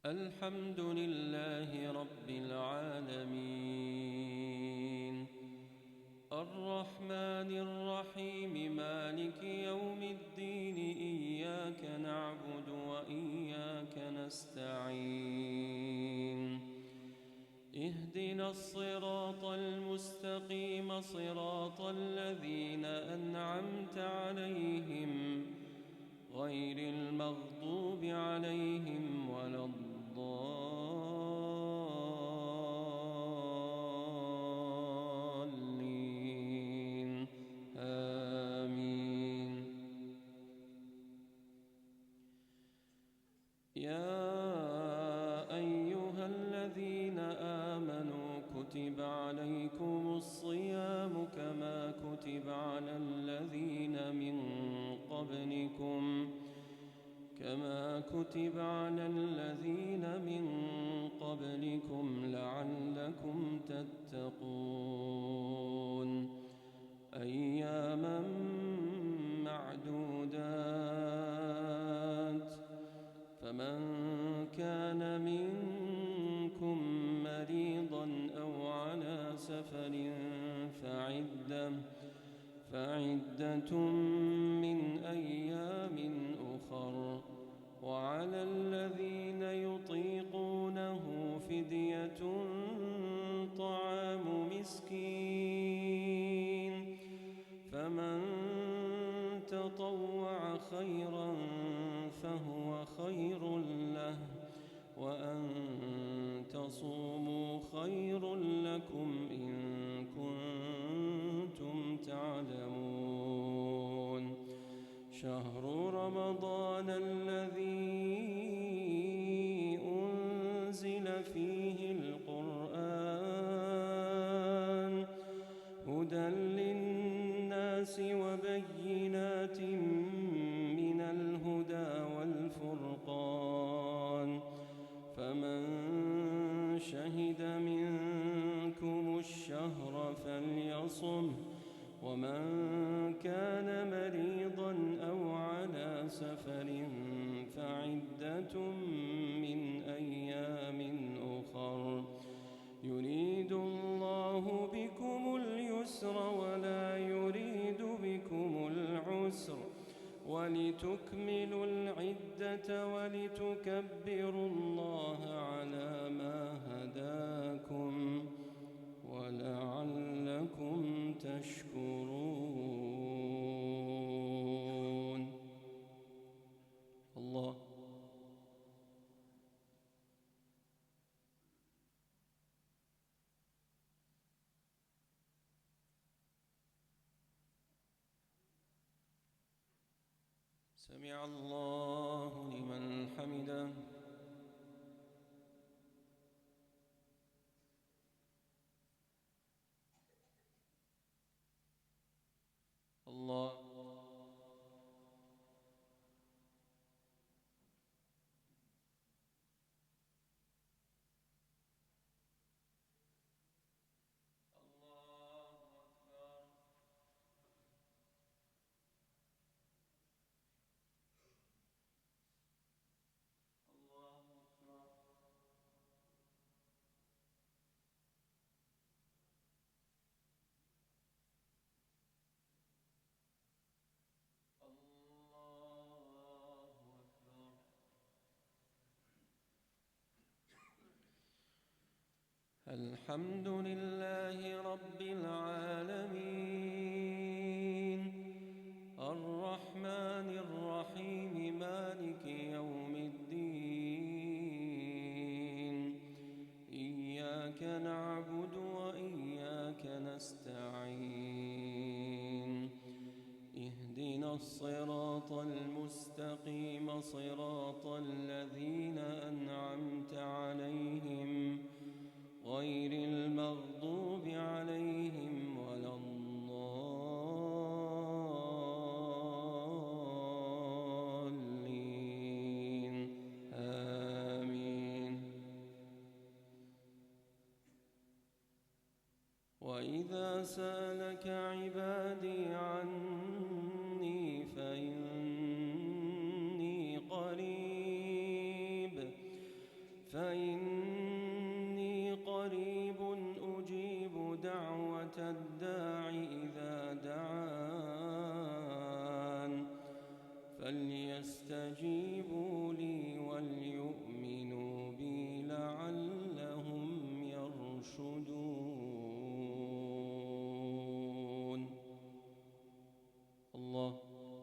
الحمد لله رب العالمين الرحمن الرحيم مالك يوم الدين إياك نعبد وإياك نستعين اهدنا الصراط المستقيم صراط الذين أنعمت عليهم غير المغضوب عليهم ولا الضالين آمين. يا أيها الذين آمنوا كتب عليكم الصيام كما كتب على الذين من قبلكم لعلكم تتقون أياما معدودات فمن كان منكم مريضا أو على سفر فعدة من أيام أخر وعلى الذين يطيقونه فدية طعام مسكين فمن تطوع خيرا فهو خير له وأن تصوموا خير لكم إن كنتم تعلمون. شهر رمضان الذي أنزل فيه القرآن هدى للناس وبينات من الهدى والفرقان فمن شهد منكم الشهر فليصم ومن كان مريضا أو على سفر فعدة من أيام أخر يريد الله بكم اليسر ولا يريد بكم العسر ولتكملوا العدة ولتكبروا الله على ما هداكم ولعلكم تشكرون. الله سمع الله لمن حمده. الله الحمد لله رب العالمين الرحمن الرحيم مالك يوم الدين إياك نعبد وإياك نستعين اهدنا الصراط المستقيم صراط الذين أنعمت عليهم غير المغضوب عليهم ولا الضالين آمين. وإذا سألك عبادي عني